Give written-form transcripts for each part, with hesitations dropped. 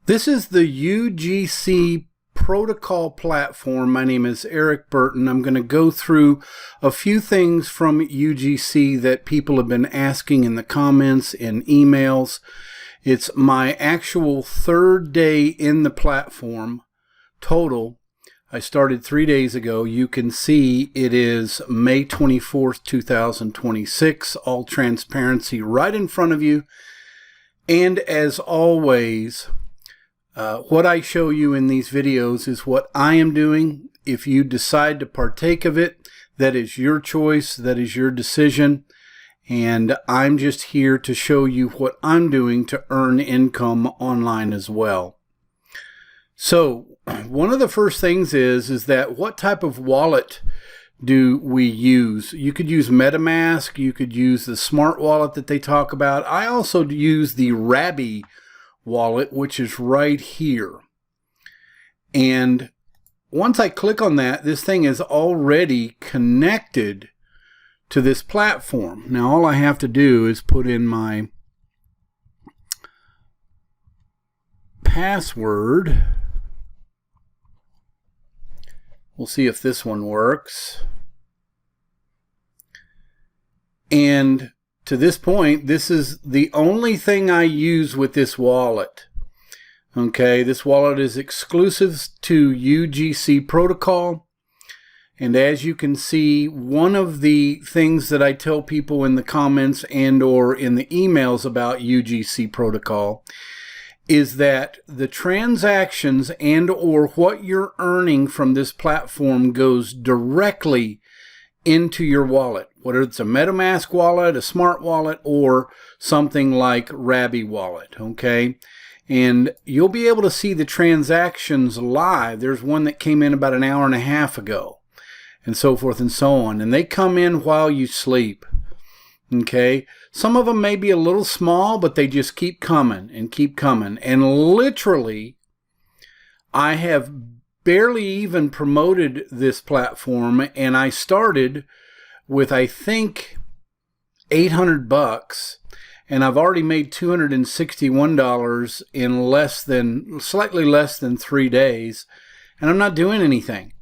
This is the UGC Protocol platform. My name is Eric Burton. I'm going to go through a few things from UGC that people have been asking in the comments and emails. It's my actual third day in the platform total. I started 3 days ago. You can see it is May 24th, 2026. All transparency right in front of you. And as always, what I show you in these videos is what I am doing. If you decide to partake of it, that is your choice, that is your decision, and I'm just here to show you what I'm doing to earn income online as well. So one of the first things is that what type of wallet do we use? You could use MetaMask, you could use the smart wallet that they talk about. I also use the Rabby wallet, which is right here. And once I click on that, this thing is already connected to this platform. Now all I have to do is put in my password. We'll see if this one works. And to this point, this is the only thing I use with this wallet. Okay, this wallet is exclusive to UGC Protocol. And as you can see, one of the things that I tell people in the comments and or in the emails about UGC Protocol is that the transactions and or what you're earning from this platform goes directly into your wallet, whether it's a MetaMask wallet, a smart wallet, or something like Rabby wallet, okay? And you'll be able to see the transactions live. There's one that came in about an hour and a half ago, and so forth and so on. And they come in while you sleep, okay? Some of them may be a little small, but they just keep coming and keep coming. And literally, I have barely even promoted this platform, and I started with, I think, $800, and I've already made $261 in slightly less than 3 days, and I'm not doing anything.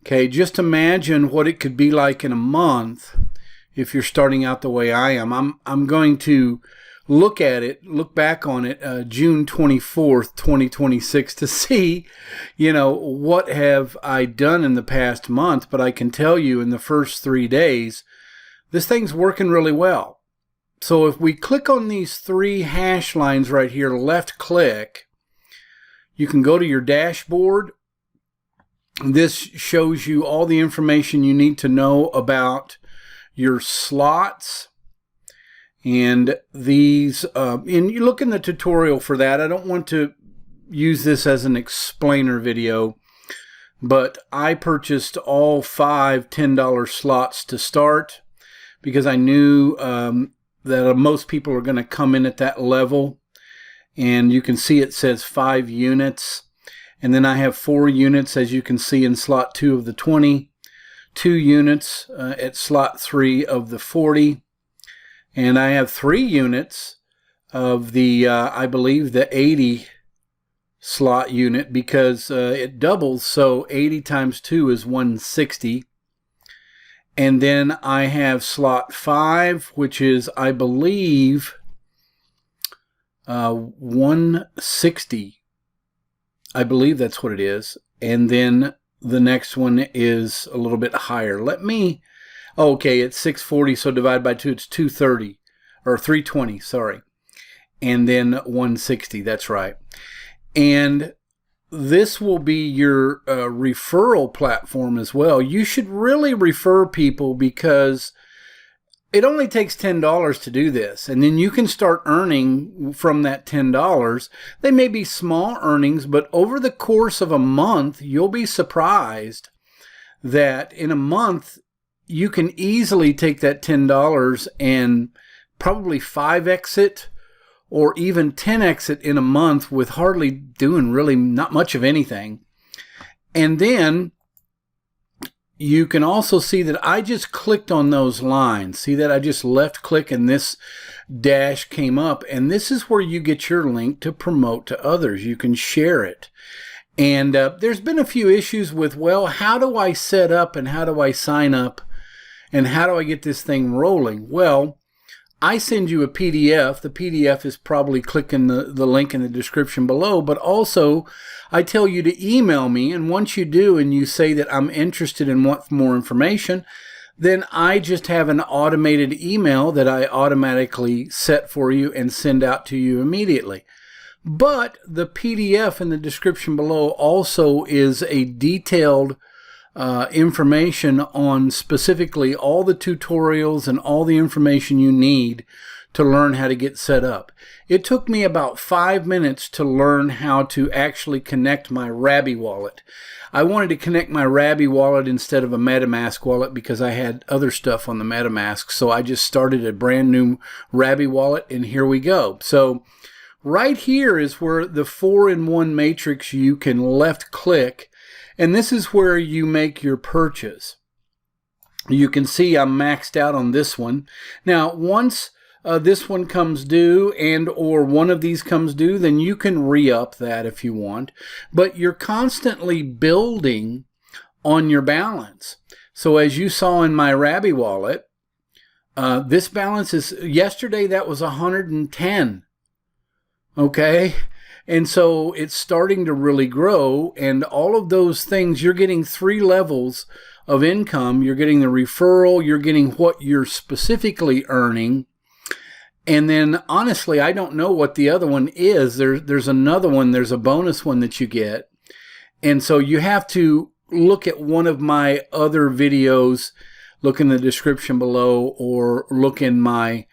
Okay, just imagine what it could be like in a month if you're starting out the way I am. I'm going to look back on it, June 24th, 2026, to see, what have I done in the past month. But I can tell you in the first 3 days, this thing's working really well. So if we click on these three hash lines right here, left click, you can go to your dashboard. This shows you all the information you need to know about your slots. And these, and you look in the tutorial for that. I don't want to use this as an explainer video, but I purchased all 5 $10 slots to start because I knew that most people are going to come in at that level. And you can see it says 5 units. And then I have 4 units, as you can see, in slot 2 of the 20, 2 units at slot 3 of the 40. And I have 3 units of the, I believe, the 80 slot unit because it doubles. So 80 times 2 is 160. And then I have slot 5, which is, I believe, 160. I believe that's what it is. And then the next one is a little bit higher. Okay, it's 640, so divide by 2, it's 230, or 320, sorry. And then 160, that's right. And this will be your referral platform as well. You should really refer people because it only takes $10 to do this. And then you can start earning from that $10. They may be small earnings, but over the course of a month, you'll be surprised that in a month, you can easily take that $10 and probably 5x it or even 10x it in a month with hardly doing really not much of anything. And then you can also see that I just clicked on those lines. See that I just left click and this dash came up, and this is where you get your link to promote to others. You can share it. And there's been a few issues with, well, how do I set up and how do I sign up and how do I get this thing rolling? Well, I send you a PDF. The PDF is probably clicking the link in the description below, but also I tell you to email me, and once you do and you say that I'm interested and want more information, then I just have an automated email that I automatically set for you and send out to you immediately. But the PDF in the description below also is a detailed information on specifically all the tutorials and all the information you need to learn how to get set up. It took me about 5 minutes to learn how to actually connect my Rabby wallet. I wanted to connect my Rabby wallet instead of a MetaMask wallet because I had other stuff on the MetaMask. So I just started a brand new Rabby wallet, and here we go. So right here is where the 4-in-1 matrix, you can left click, and this is where you make your purchase. You can see I'm maxed out on this one. Now, once this one comes due and or one of these comes due, then you can re-up that if you want. But you're constantly building on your balance. So as you saw in my Rabby wallet, this balance is, yesterday that was 110. Okay? And so it's starting to really grow, and all of those things, you're getting 3 levels of income. You're getting the referral, you're getting what you're specifically earning, and then honestly, I don't know what the other one is. There's another one, there's a bonus one that you get, and so you have to look at one of my other videos, look in the description below, or look in my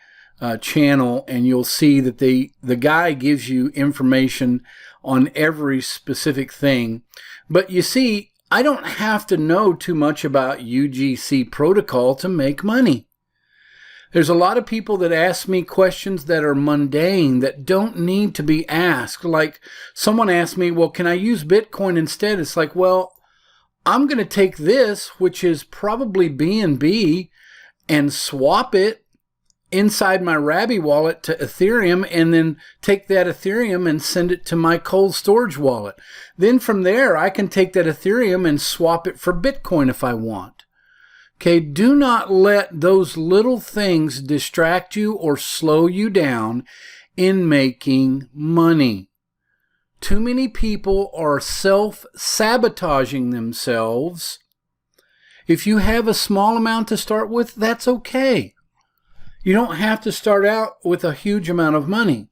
channel, and you'll see that the guy gives you information on every specific thing. But you see, I don't have to know too much about UGC Protocol to make money. There's a lot of people that ask me questions that are mundane, that don't need to be asked. Like someone asked me, well, can I use Bitcoin instead? It's like, well, I'm going to take this, which is probably BNB, and swap it inside my Rabby wallet to Ethereum, and then take that Ethereum and send it to my cold storage wallet. Then from there, I can take that Ethereum and swap it for Bitcoin if I want. Okay, do not let those little things distract you or slow you down in making money. Too many people are self-sabotaging themselves. If you have a small amount to start with, that's okay. You don't have to start out with a huge amount of money.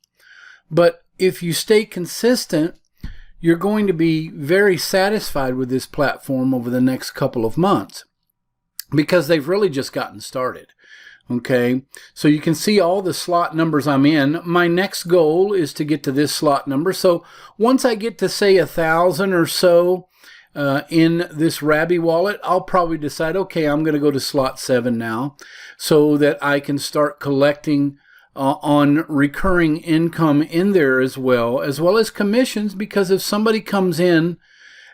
But if you stay consistent, you're going to be very satisfied with this platform over the next couple of months, because they've really just gotten started. Okay, so you can see all the slot numbers I'm in. My next goal is to get to this slot number. So once I get to say 1,000 or so in this Rabby wallet, I'll probably decide, okay, I'm going to go to slot 7 now, so that I can start collecting on recurring income in there as well as commissions, because if somebody comes in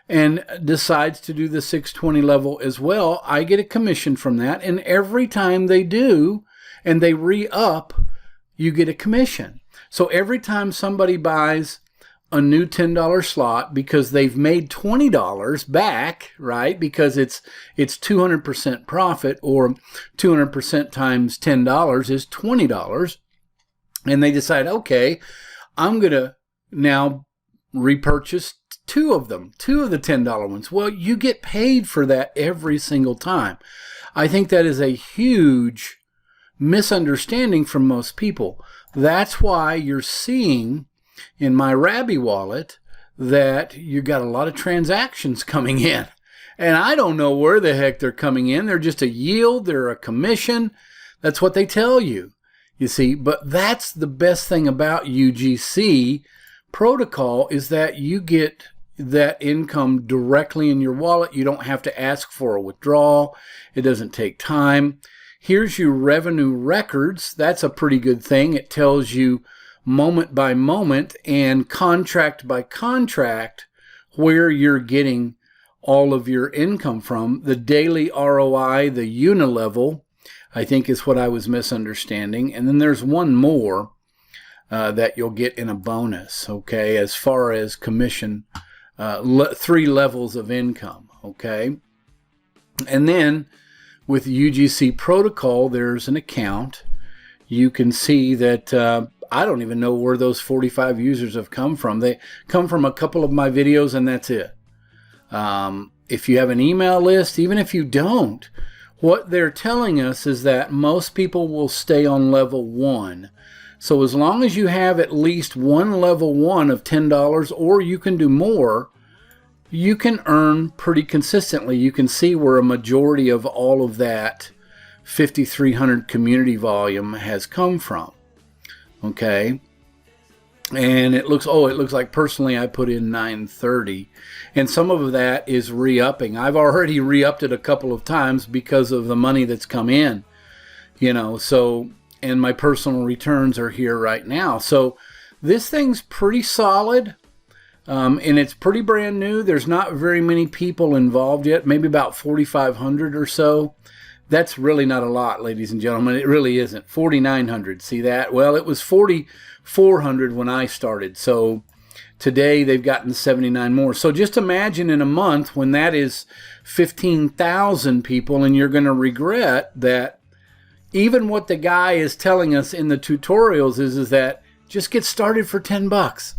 and decides to do the 620 level as well, I get a commission from that, and every time they do and they re-up, you get a commission. So every time somebody buys a new $10 slot, because they've made $20 back, right? Because it's 200% profit, or 200% times $10 is $20. And they decide, okay, I'm going to now repurchase 2 of them, 2 of the $10 ones. Well, you get paid for that every single time. I think that is a huge misunderstanding from most people. That's why you're seeing in my Rabby wallet that you got a lot of transactions coming in. And I don't know where the heck they're coming in. They're just a yield, they're a commission. That's what they tell you, you see. But that's the best thing about UGC Protocol, is that you get that income directly in your wallet. You don't have to ask for a withdrawal. It doesn't take time. Here's your revenue records. That's a pretty good thing. It tells you moment by moment and contract by contract where you're getting all of your income from. The daily ROI, the unilevel, I think is what I was misunderstanding. And then there's one more that you'll get in a bonus, okay, as far as commission, 3 levels of income, okay? And then with UGC Protocol, there's an account. You can see that I don't even know where those 45 users have come from. They come from a couple of my videos, and that's it. If you have an email list, even if you don't, what they're telling us is that most people will stay on level 1. So as long as you have at least one level 1 of $10, or you can do more, you can earn pretty consistently. You can see where a majority of all of that 5,300 community volume has come from. Okay. And it looks like personally I put in 930, and some of that is re-upping. I've already re-upped it a couple of times because of the money that's come in, you know, so, and my personal returns are here right now. So this thing's pretty solid, and it's pretty brand new. There's not very many people involved yet, maybe about 4,500 or so. That's really not a lot, ladies and gentlemen. It really isn't. 4,900. See that? Well, it was 4,400 when I started. So today they've gotten 79 more. So just imagine in a month when that is 15,000 people, and you're going to regret that. Even what the guy is telling us in the tutorials is that just get started for 10 bucks.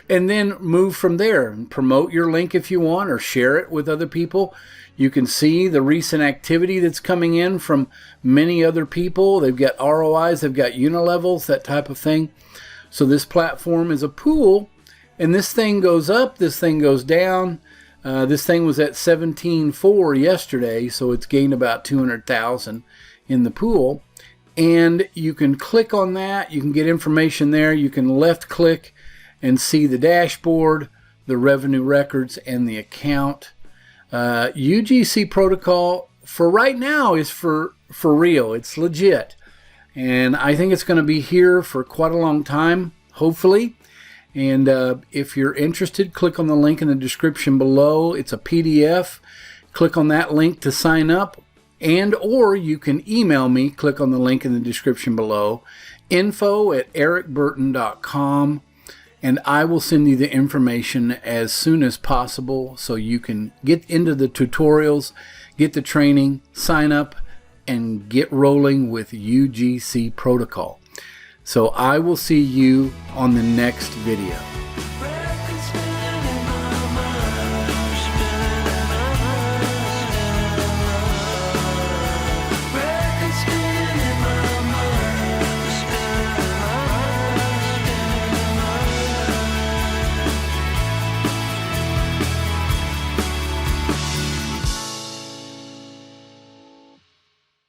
And then move from there and promote your link if you want, or share it with other people. You can see the recent activity that's coming in from many other people. They've got ROIs, they've got unilevels, that type of thing. So this platform is a pool, and this thing goes up, this thing goes down. This thing was at 17.4 yesterday, so it's gained about 200,000 in the pool. And you can click on that, you can get information there, you can left click and see the dashboard, the revenue records, and the account. UGC Protocol for right now is for real. It's legit, and I think it's going to be here for quite a long time, hopefully. And if you're interested, click on the link in the description below. It's a PDF. Click on that link to sign up, and or you can email me. Click on the link in the description below, info@ericburton.com. And I will send you the information as soon as possible so you can get into the tutorials, get the training, sign up, and get rolling with UGC Protocol. So I will see you on the next video.